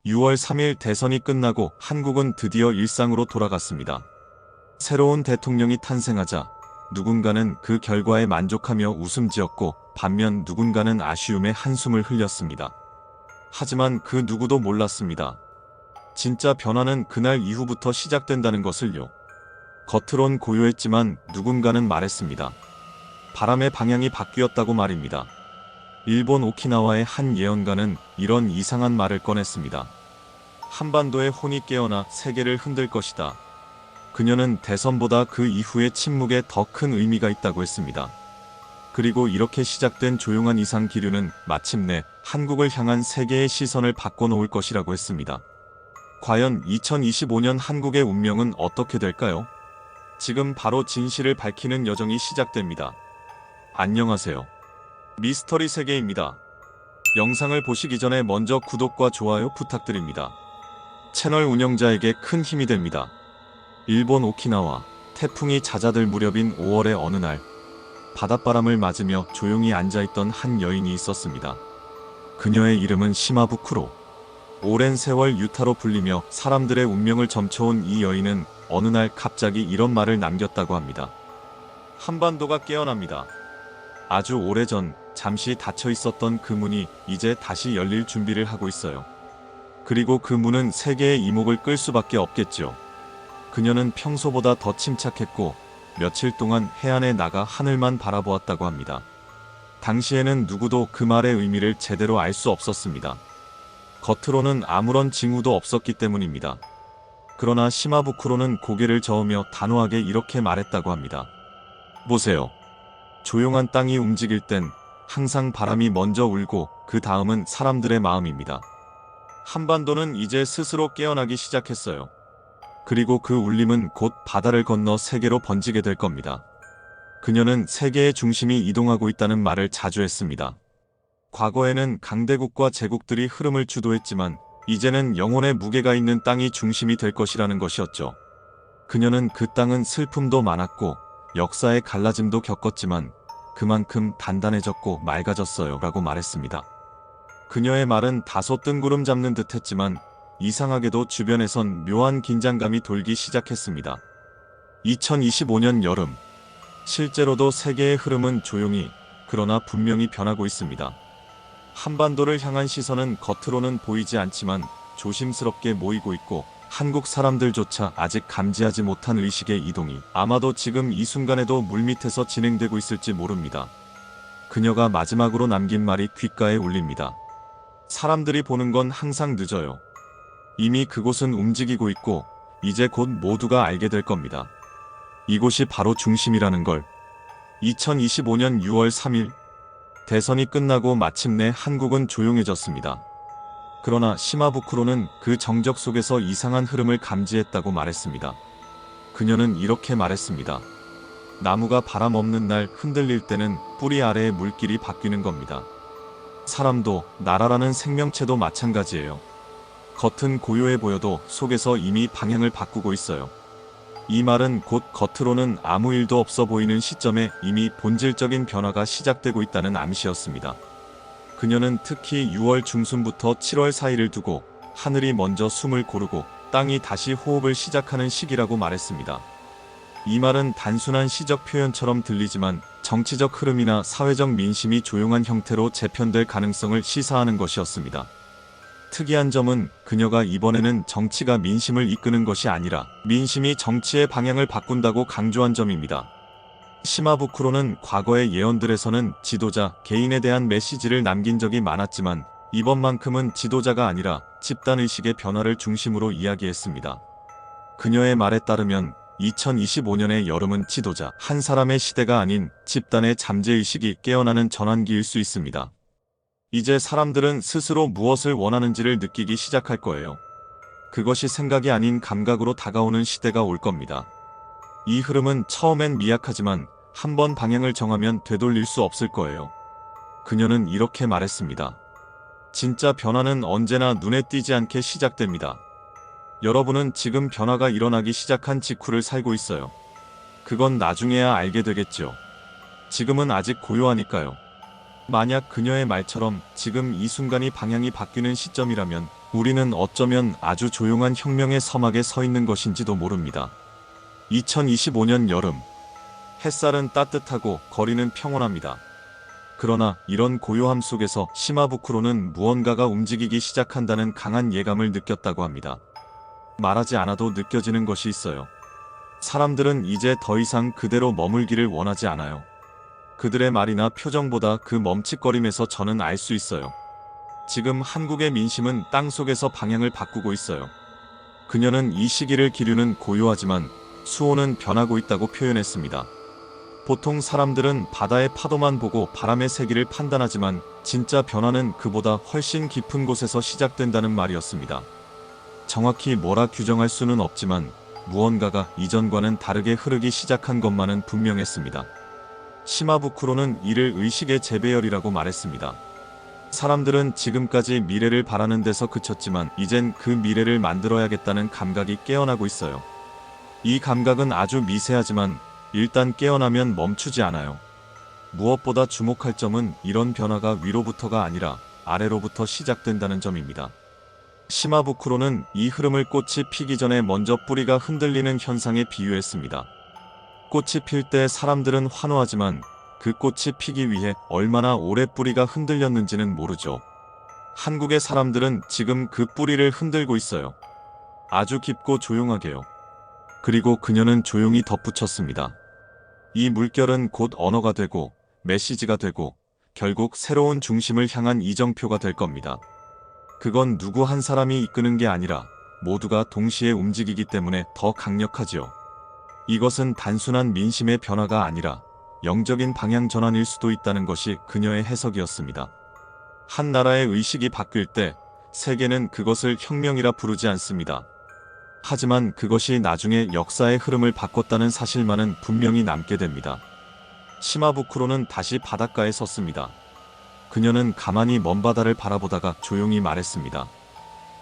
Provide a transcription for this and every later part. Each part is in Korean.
6월 3일 대선이 끝나고 한국은 드디어 일상으로 돌아갔습니다. 새로운 대통령이 탄생하자 누군가는 그 결과에 만족하며 웃음 지었고 반면 누군가는 아쉬움에 한숨을 흘렸습니다. 하지만 그 누구도 몰랐습니다. 진짜 변화는 그날 이후부터 시작된다는 것을요. 겉으론 고요했지만 누군가는 말했습니다. 바람의 방향이 바뀌었다고 말입니다. 일본 오키나와의 한 예언가는 이런 이상한 말을 꺼냈습니다. 한반도의 혼이 깨어나 세계를 흔들 것이다. 그녀는 대선보다 그 이후의 침묵에 더 큰 의미가 있다고 했습니다. 그리고 이렇게 시작된 조용한 이상 기류는 마침내 한국을 향한 세계의 시선을 바꿔놓을 것이라고 했습니다. 과연 2025년 한국의 운명은 어떻게 될까요? 지금 바로 진실을 밝히는 여정이 시작됩니다. 안녕하세요. 미스터리 세계입니다. 영상을 보시기 전에 먼저 구독과 좋아요 부탁드립니다. 채널 운영자에게 큰 힘이 됩니다. 일본 오키나와 태풍이 잦아들 무렵인 5월의 어느 날 바닷바람을 맞으며 조용히 앉아있던 한 여인이 있었습니다. 그녀의 이름은 시마부쿠로. 오랜 세월 유타로 불리며 사람들의 운명을 점쳐온 이 여인은 어느 날 갑자기 이런 말을 남겼다고 합니다. 한반도가 깨어납니다. 아주 오래전 잠시 닫혀 있었던 그 문이 이제 다시 열릴 준비를 하고 있어요. 그리고 그 문은 세계의 이목을 끌 수밖에 없겠죠. 그녀는 평소보다 더 침착했고 며칠 동안 해안에 나가 하늘만 바라보았다고 합니다. 당시에는 누구도 그 말의 의미를 제대로 알 수 없었습니다. 겉으로는 아무런 징후도 없었기 때문입니다. 그러나 시마부쿠로는 고개를 저으며 단호하게 이렇게 말했다고 합니다. 보세요. 조용한 땅이 움직일 땐 항상 바람이 먼저 울고 그 다음은 사람들의 마음입니다. 한반도는 이제 스스로 깨어나기 시작했어요. 그리고 그 울림은 곧 바다를 건너 세계로 번지게 될 겁니다. 그녀는 세계의 중심이 이동하고 있다는 말을 자주 했습니다. 과거에는 강대국과 제국들이 흐름을 주도했지만 이제는 영혼의 무게가 있는 땅이 중심이 될 것이라는 것이었죠. 그녀는 그 땅은 슬픔도 많았고 역사의 갈라짐도 겪었지만 그만큼 단단해졌고 맑아졌어요 라고 말했습니다. 그녀의 말은 다소 뜬구름 잡는 듯 했지만 이상하게도 주변에선 묘한 긴장감이 돌기 시작했습니다. 2025년 여름. 실제로도 세계의 흐름은 조용히 그러나 분명히 변하고 있습니다. 한반도를 향한 시선은 겉으로는 보이지 않지만 조심스럽게 모이고 있고 한국 사람들조차 아직 감지하지 못한 의식의 이동이 아마도 지금 이 순간에도 물밑에서 진행되고 있을지 모릅니다. 그녀가 마지막으로 남긴 말이 귓가에 울립니다. 사람들이 보는 건 항상 늦어요. 이미 그곳은 움직이고 있고 이제 곧 모두가 알게 될 겁니다. 이곳이 바로 중심이라는 걸. 2025년 6월 3일 대선이 끝나고 마침내 한국은 조용해졌습니다. 그러나 시마부쿠로는 그 정적 속에서 이상한 흐름을 감지했다고 말했습니다. 그녀는 이렇게 말했습니다. 나무가 바람 없는 날 흔들릴 때는 뿌리 아래의 물길이 바뀌는 겁니다. 사람도 나라라는 생명체도 마찬가지예요. 겉은 고요해 보여도 속에서 이미 방향을 바꾸고 있어요. 이 말은 곧 겉으로는 아무 일도 없어 보이는 시점에 이미 본질적인 변화가 시작되고 있다는 암시였습니다. 그녀는 특히 6월 중순부터 7월 사이를 두고 하늘이 먼저 숨을 고르고 땅이 다시 호흡을 시작하는 시기라고 말했습니다. 이 말은 단순한 시적 표현처럼 들리지만 정치적 흐름이나 사회적 민심이 조용한 형태로 재편될 가능성을 시사하는 것이었습니다. 특이한 점은 그녀가 이번에는 정치가 민심을 이끄는 것이 아니라 민심이 정치의 방향을 바꾼다고 강조한 점입니다. 시마부쿠로는 과거의 예언들에서는 지도자, 개인에 대한 메시지를 남긴 적이 많았지만 이번만큼은 지도자가 아니라 집단의식의 변화를 중심으로 이야기했습니다. 그녀의 말에 따르면 2025년의 여름은 지도자 한 사람의 시대가 아닌 집단의 잠재의식이 깨어나는 전환기일 수 있습니다. 이제 사람들은 스스로 무엇을 원하는지를 느끼기 시작할 거예요. 그것이 생각이 아닌 감각으로 다가오는 시대가 올 겁니다. 이 흐름은 처음엔 미약하지만 한번 방향을 정하면 되돌릴 수 없을 거예요. 그녀는 이렇게 말했습니다. 진짜 변화는 언제나 눈에 띄지 않게 시작됩니다. 여러분은 지금 변화가 일어나기 시작한 직후를 살고 있어요. 그건 나중에야 알게 되겠죠. 지금은 아직 고요하니까요. 만약 그녀의 말처럼 지금 이 순간이 방향이 바뀌는 시점이라면 우리는 어쩌면 아주 조용한 혁명의 서막에 서 있는 것인지도 모릅니다. 2025년 여름. 햇살은 따뜻하고 거리는 평온합니다. 그러나 이런 고요함 속에서 시마부쿠로는 무언가가 움직이기 시작한다는 강한 예감을 느꼈다고 합니다. 말하지 않아도 느껴지는 것이 있어요. 사람들은 이제 더 이상 그대로 머물기를 원하지 않아요. 그들의 말이나 표정보다 그 멈칫거림에서 저는 알 수 있어요. 지금 한국의 민심은 땅속에서 방향을 바꾸고 있어요. 그녀는 이 시기를 기류는 고요하지만 수온은 변하고 있다고 표현했습니다. 보통 사람들은 바다의 파도만 보고 바람의 세기를 판단하지만 진짜 변화는 그보다 훨씬 깊은 곳에서 시작된다는 말이었습니다. 정확히 뭐라 규정할 수는 없지만 무언가가 이전과는 다르게 흐르기 시작한 것만은 분명했습니다. 시마부쿠로는 이를 의식의 재배열이라고 말했습니다. 사람들은 지금까지 미래를 바라는 데서 그쳤지만 이젠 그 미래를 만들어야겠다는 감각이 깨어나고 있어요. 이 감각은 아주 미세하지만 일단 깨어나면 멈추지 않아요. 무엇보다 주목할 점은 이런 변화가 위로부터가 아니라 아래로부터 시작된다는 점입니다. 시마부쿠로는 이 흐름을 꽃이 피기 전에 먼저 뿌리가 흔들리는 현상에 비유했습니다. 꽃이 필 때 사람들은 환호하지만 그 꽃이 피기 위해 얼마나 오래 뿌리가 흔들렸는지는 모르죠. 한국의 사람들은 지금 그 뿌리를 흔들고 있어요. 아주 깊고 조용하게요. 그리고 그녀는 조용히 덧붙였습니다. 이 물결은 곧 언어가 되고 메시지가 되고 결국 새로운 중심을 향한 이정표가 될 겁니다. 그건 누구 한 사람이 이끄는 게 아니라 모두가 동시에 움직이기 때문에 더 강력하지요. 이것은 단순한 민심의 변화가 아니라 영적인 방향 전환일 수도 있다는 것이 그녀의 해석이었습니다. 한 나라의 의식이 바뀔 때 세계는 그것을 혁명이라 부르지 않습니다. 하지만 그것이 나중에 역사의 흐름을 바꿨다는 사실만은 분명히 남게 됩니다. 시마부쿠로는 다시 바닷가에 섰습니다. 그녀는 가만히 먼 바다를 바라보다가 조용히 말했습니다.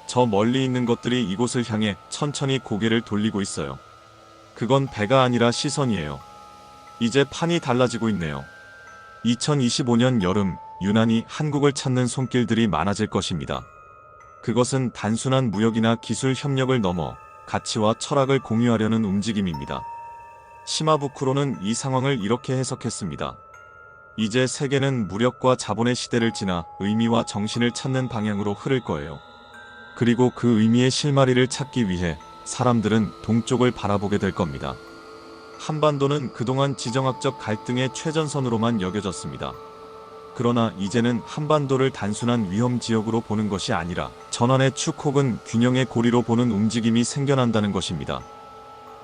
저 멀리 있는 것들이 이곳을 향해 천천히 고개를 돌리고 있어요. 그건 배가 아니라 시선이에요. 이제 판이 달라지고 있네요. 2025년 여름, 유난히 한국을 찾는 손길들이 많아질 것입니다. 그것은 단순한 무역이나 기술 협력을 넘어 가치와 철학을 공유하려는 움직임입니다. 시마부쿠로는 이 상황을 이렇게 해석했습니다. 이제 세계는 무력과 자본의 시대를 지나 의미와 정신을 찾는 방향으로 흐를 거예요. 그리고 그 의미의 실마리를 찾기 위해 사람들은 동쪽을 바라보게 될 겁니다. 한반도는 그동안 지정학적 갈등의 최전선으로만 여겨졌습니다. 그러나 이제는 한반도를 단순한 위험 지역으로 보는 것이 아니라 전환의 축 혹은 균형의 고리로 보는 움직임이 생겨난다는 것입니다.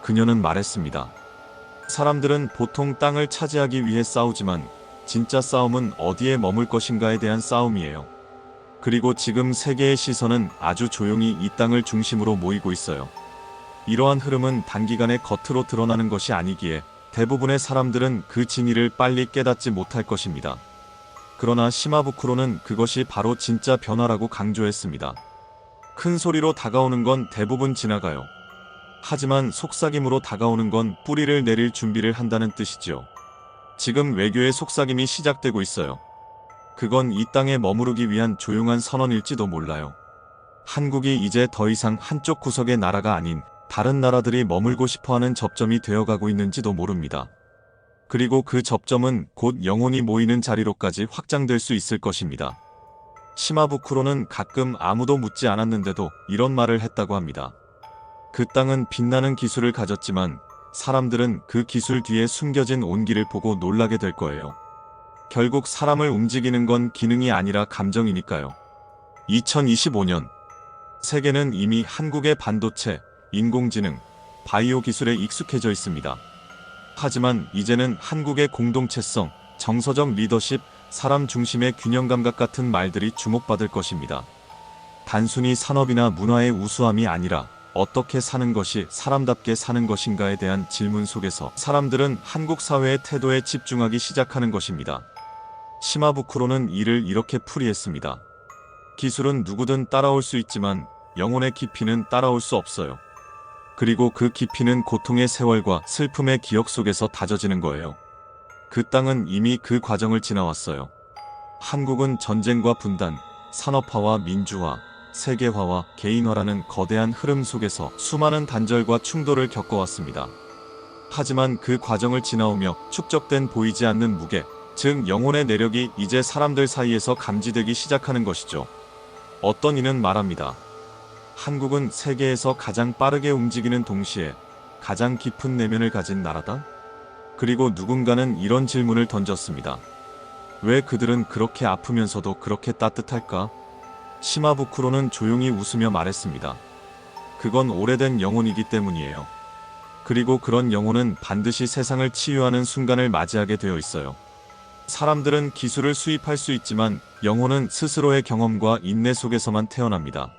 그녀는 말했습니다. 사람들은 보통 땅을 차지하기 위해 싸우지만 진짜 싸움은 어디에 머물 것인가에 대한 싸움이에요. 그리고 지금 세계의 시선은 아주 조용히 이 땅을 중심으로 모이고 있어요. 이러한 흐름은 단기간에 겉으로 드러나는 것이 아니기에 대부분의 사람들은 그 진위를 빨리 깨닫지 못할 것입니다. 그러나 시마부쿠로는 그것이 바로 진짜 변화라고 강조했습니다. 큰 소리로 다가오는 건 대부분 지나가요. 하지만 속삭임으로 다가오는 건 뿌리를 내릴 준비를 한다는 뜻이지요. 지금 외교의 속삭임이 시작되고 있어요. 그건 이 땅에 머무르기 위한 조용한 선언일지도 몰라요. 한국이 이제 더 이상 한쪽 구석의 나라가 아닌 다른 나라들이 머물고 싶어하는 접점이 되어가고 있는지도 모릅니다. 그리고 그 접점은 곧 영혼이 모이는 자리로까지 확장될 수 있을 것입니다. 시마부쿠로는 가끔 아무도 묻지 않았는데도 이런 말을 했다고 합니다. 그 땅은 빛나는 기술을 가졌지만 사람들은 그 기술 뒤에 숨겨진 온기를 보고 놀라게 될 거예요. 결국 사람을 움직이는 건 기능이 아니라 감정이니까요. 2025년 세계는 이미 한국의 반도체, 인공지능, 바이오 기술에 익숙해져 있습니다. 하지만 이제는 한국의 공동체성, 정서적 리더십, 사람 중심의 균형 감각 같은 말들이 주목받을 것입니다. 단순히 산업이나 문화의 우수함이 아니라 어떻게 사는 것이 사람답게 사는 것인가에 대한 질문 속에서 사람들은 한국 사회의 태도에 집중하기 시작하는 것입니다. 시마부쿠로는 이를 이렇게 풀이했습니다. 기술은 누구든 따라올 수 있지만 영혼의 깊이는 따라올 수 없어요. 그리고 그 깊이는 고통의 세월과 슬픔의 기억 속에서 다져지는 거예요. 그 땅은 이미 그 과정을 지나왔어요. 한국은 전쟁과 분단, 산업화와 민주화, 세계화와 개인화라는 거대한 흐름 속에서 수많은 단절과 충돌을 겪어왔습니다. 하지만 그 과정을 지나오며 축적된 보이지 않는 무게, 즉 영혼의 내력이 이제 사람들 사이에서 감지되기 시작하는 것이죠. 어떤 이는 말합니다. 한국은 세계에서 가장 빠르게 움직이는 동시에 가장 깊은 내면을 가진 나라다? 그리고 누군가는 이런 질문을 던졌습니다. 왜 그들은 그렇게 아프면서도 그렇게 따뜻할까? 시마부쿠로는 조용히 웃으며 말했습니다. 그건 오래된 영혼이기 때문이에요. 그리고 그런 영혼은 반드시 세상을 치유하는 순간을 맞이하게 되어 있어요. 사람들은 기술을 수입할 수 있지만 영혼은 스스로의 경험과 인내 속에서만 태어납니다.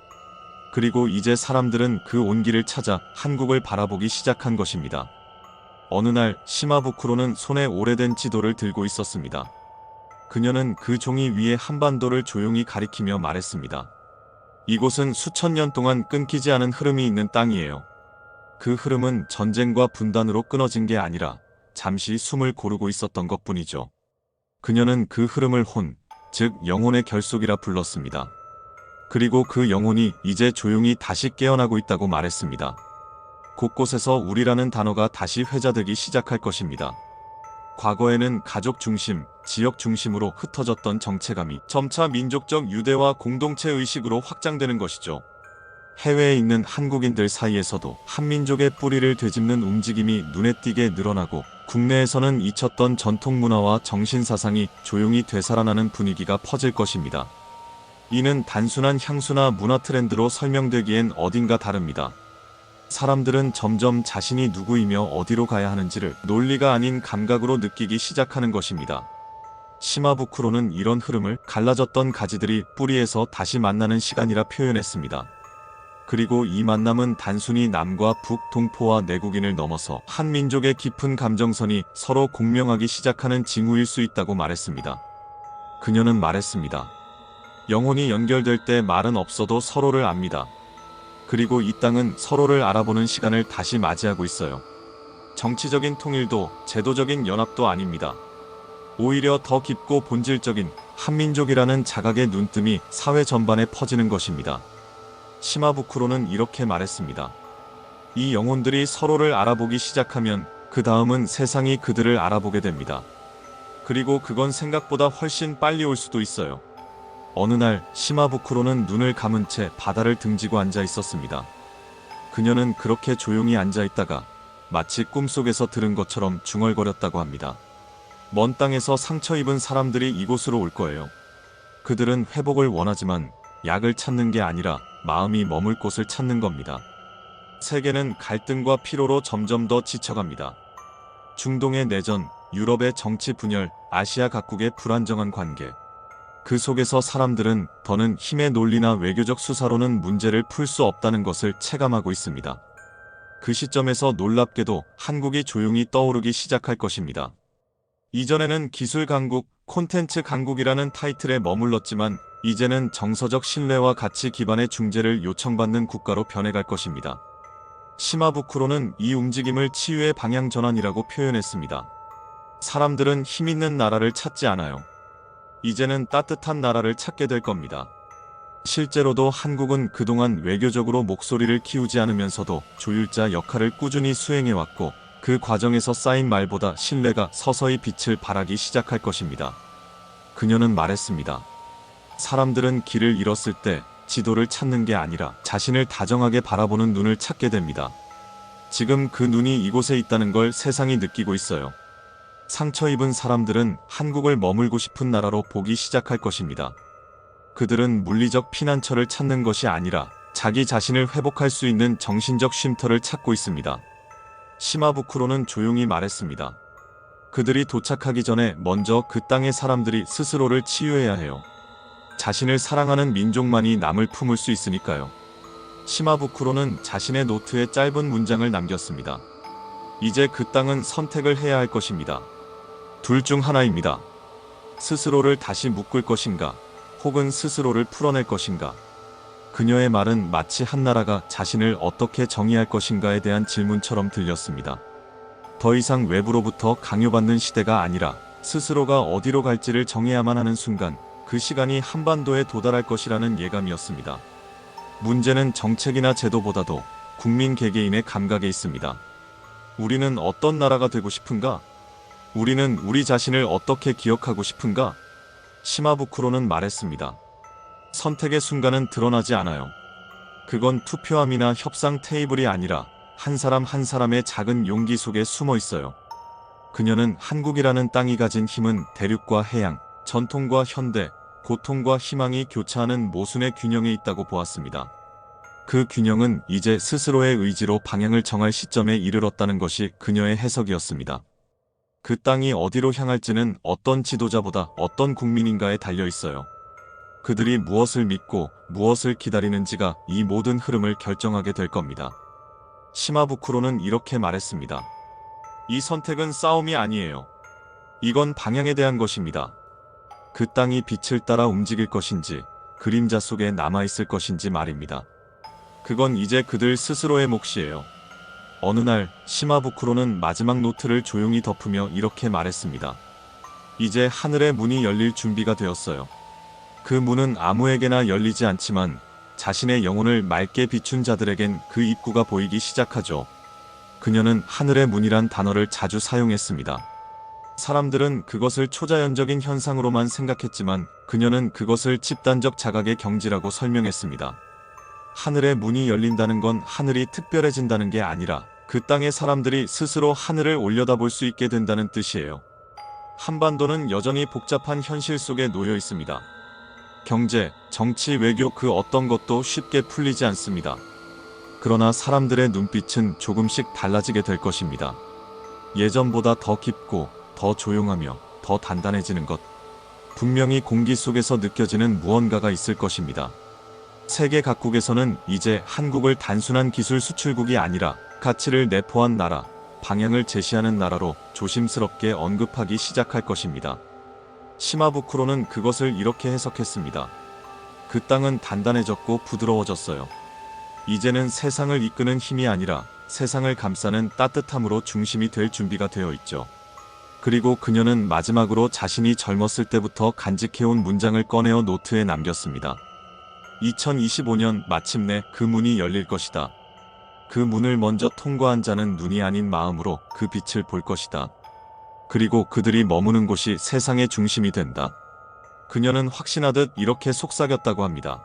그리고 이제 사람들은 그 온기를 찾아 한국을 바라보기 시작한 것입니다. 어느 날 시마부쿠로는 손에 오래된 지도를 들고 있었습니다. 그녀는 그 종이 위에 한반도를 조용히 가리키며 말했습니다. 이곳은 수천 년 동안 끊기지 않은 흐름이 있는 땅이에요. 그 흐름은 전쟁과 분단으로 끊어진 게 아니라 잠시 숨을 고르고 있었던 것뿐이죠. 그녀는 그 흐름을 혼, 즉 영혼의 결속이라 불렀습니다. 그리고 그 영혼이 이제 조용히 다시 깨어나고 있다고 말했습니다. 곳곳에서 우리라는 단어가 다시 회자되기 시작할 것입니다. 과거에는 가족 중심, 지역 중심으로 흩어졌던 정체감이 점차 민족적 유대와 공동체 의식으로 확장되는 것이죠. 해외에 있는 한국인들 사이에서도 한민족의 뿌리를 되짚는 움직임이 눈에 띄게 늘어나고 국내에서는 잊혔던 전통 문화와 정신사상이 조용히 되살아나는 분위기가 퍼질 것입니다. 이는 단순한 향수나 문화 트렌드로 설명되기엔 어딘가 다릅니다. 사람들은 점점 자신이 누구이며 어디로 가야 하는지를 논리가 아닌 감각으로 느끼기 시작하는 것입니다. 시마부쿠로는 이런 흐름을 갈라졌던 가지들이 뿌리에서 다시 만나는 시간이라 표현했습니다. 그리고 이 만남은 단순히 남과 북, 동포와 내국인을 넘어서 한 민족의 깊은 감정선이 서로 공명하기 시작하는 징후일 수 있다고 말했습니다. 그녀는 말했습니다. 영혼이 연결될 때 말은 없어도 서로를 압니다. 그리고 이 땅은 서로를 알아보는 시간을 다시 맞이하고 있어요. 정치적인 통일도 제도적인 연합도 아닙니다. 오히려 더 깊고 본질적인 한민족이라는 자각의 눈뜸이 사회 전반에 퍼지는 것입니다. 시마부쿠로는 이렇게 말했습니다. 이 영혼들이 서로를 알아보기 시작하면 그 다음은 세상이 그들을 알아보게 됩니다. 그리고 그건 생각보다 훨씬 빨리 올 수도 있어요. 어느 날 시마부쿠로는 눈을 감은 채 바다를 등지고 앉아 있었습니다. 그녀는 그렇게 조용히 앉아 있다가 마치 꿈속에서 들은 것처럼 중얼거렸다고 합니다. 먼 땅에서 상처 입은 사람들이 이곳으로 올 거예요. 그들은 회복을 원하지만 약을 찾는 게 아니라 마음이 머물 곳을 찾는 겁니다. 세계는 갈등과 피로로 점점 더 지쳐갑니다. 중동의 내전, 유럽의 정치 분열, 아시아 각국의 불안정한 관계. 그 속에서 사람들은 더는 힘의 논리나 외교적 수사로는 문제를 풀 수 없다는 것을 체감하고 있습니다. 그 시점에서 놀랍게도 한국이 조용히 떠오르기 시작할 것입니다. 이전에는 기술 강국, 콘텐츠 강국이라는 타이틀에 머물렀지만 이제는 정서적 신뢰와 가치 기반의 중재를 요청받는 국가로 변해갈 것입니다. 시마부쿠로는 이 움직임을 치유의 방향 전환이라고 표현했습니다. 사람들은 힘있는 나라를 찾지 않아요. 이제는 따뜻한 나라를 찾게 될 겁니다. 실제로도 한국은 그동안 외교적으로 목소리를 키우지 않으면서도 조율자 역할을 꾸준히 수행해왔고 그 과정에서 쌓인 말보다 신뢰가 서서히 빛을 발하기 시작할 것입니다. 그녀는 말했습니다. 사람들은 길을 잃었을 때 지도를 찾는 게 아니라 자신을 다정하게 바라보는 눈을 찾게 됩니다. 지금 그 눈이 이곳에 있다는 걸 세상이 느끼고 있어요. 상처 입은 사람들은 한국을 머물고 싶은 나라로 보기 시작할 것입니다. 그들은 물리적 피난처를 찾는 것이 아니라 자기 자신을 회복할 수 있는 정신적 쉼터를 찾고 있습니다. 시마부쿠로는 조용히 말했습니다. 그들이 도착하기 전에 먼저 그 땅의 사람들이 스스로를 치유해야 해요. 자신을 사랑하는 민족만이 남을 품을 수 있으니까요. 시마부쿠로는 자신의 노트에 짧은 문장을 남겼습니다. 이제 그 땅은 선택을 해야 할 것입니다. 둘 중 하나입니다. 스스로를 다시 묶을 것인가, 혹은 스스로를 풀어낼 것인가. 그녀의 말은 마치 한 나라가 자신을 어떻게 정의할 것인가에 대한 질문처럼 들렸습니다. 더 이상 외부로부터 강요받는 시대가 아니라 스스로가 어디로 갈지를 정해야만 하는 순간, 그 시간이 한반도에 도달할 것이라는 예감이었습니다. 문제는 정책이나 제도보다도 국민 개개인의 감각에 있습니다. 우리는 어떤 나라가 되고 싶은가? 우리는 우리 자신을 어떻게 기억하고 싶은가? 시마부쿠로는 말했습니다. 선택의 순간은 드러나지 않아요. 그건 투표함이나 협상 테이블이 아니라 한 사람 한 사람의 작은 용기 속에 숨어 있어요. 그녀는 한국이라는 땅이 가진 힘은 대륙과 해양, 전통과 현대, 고통과 희망이 교차하는 모순의 균형에 있다고 보았습니다. 그 균형은 이제 스스로의 의지로 방향을 정할 시점에 이르렀다는 것이 그녀의 해석이었습니다. 그 땅이 어디로 향할지는 어떤 지도자보다 어떤 국민인가에 달려 있어요. 그들이 무엇을 믿고 무엇을 기다리는지가 이 모든 흐름을 결정하게 될 겁니다. 시마부쿠로는 이렇게 말했습니다. 이 선택은 싸움이 아니에요. 이건 방향에 대한 것입니다. 그 땅이 빛을 따라 움직일 것인지 그림자 속에 남아있을 것인지 말입니다. 그건 이제 그들 스스로의 몫이에요. 어느 날 시마부쿠로는 마지막 노트를 조용히 덮으며 이렇게 말했습니다. 이제 하늘의 문이 열릴 준비가 되었어요. 그 문은 아무에게나 열리지 않지만 자신의 영혼을 맑게 비춘 자들에겐 그 입구가 보이기 시작하죠. 그녀는 하늘의 문이란 단어를 자주 사용했습니다. 사람들은 그것을 초자연적인 현상으로만 생각했지만 그녀는 그것을 집단적 자각의 경지라고 설명했습니다. 하늘의 문이 열린다는 건 하늘이 특별해진다는 게 아니라 그 땅의 사람들이 스스로 하늘을 올려다볼 수 있게 된다는 뜻이에요. 한반도는 여전히 복잡한 현실 속에 놓여 있습니다. 경제, 정치, 외교 그 어떤 것도 쉽게 풀리지 않습니다. 그러나 사람들의 눈빛은 조금씩 달라지게 될 것입니다. 예전보다 더 깊고 더 조용하며 더 단단해지는 것. 분명히 공기 속에서 느껴지는 무언가가 있을 것입니다. 세계 각국에서는 이제 한국을 단순한 기술 수출국이 아니라 가치를 내포한 나라, 방향을 제시하는 나라로 조심스럽게 언급하기 시작할 것입니다. 시마부쿠로는 그것을 이렇게 해석했습니다. 그 땅은 단단해졌고 부드러워졌어요. 이제는 세상을 이끄는 힘이 아니라 세상을 감싸는 따뜻함으로 중심이 될 준비가 되어 있죠. 그리고 그녀는 마지막으로 자신이 젊었을 때부터 간직해온 문장을 꺼내어 노트에 남겼습니다. 2025년 마침내 그 문이 열릴 것이다. 그 문을 먼저 통과한 자는 눈이 아닌 마음으로 그 빛을 볼 것이다. 그리고 그들이 머무는 곳이 세상의 중심이 된다. 그녀는 확신하듯 이렇게 속삭였다고 합니다.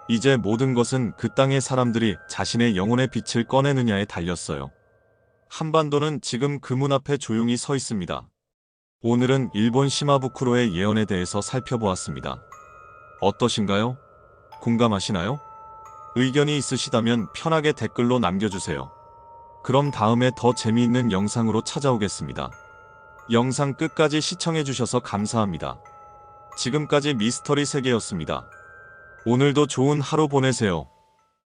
이제 모든 것은 그 땅의 사람들이 자신의 영혼의 빛을 꺼내느냐에 달렸어요. 한반도는 지금 그 문 앞에 조용히 서 있습니다. 오늘은 일본 시마부쿠로의 예언에 대해서 살펴보았습니다. 어떠신가요? 공감하시나요? 의견이 있으시다면 편하게 댓글로 남겨주세요. 그럼 다음에 더 재미있는 영상으로 찾아오겠습니다. 영상 끝까지 시청해주셔서 감사합니다. 지금까지 미스터리 세계였습니다. 오늘도 좋은 하루 보내세요.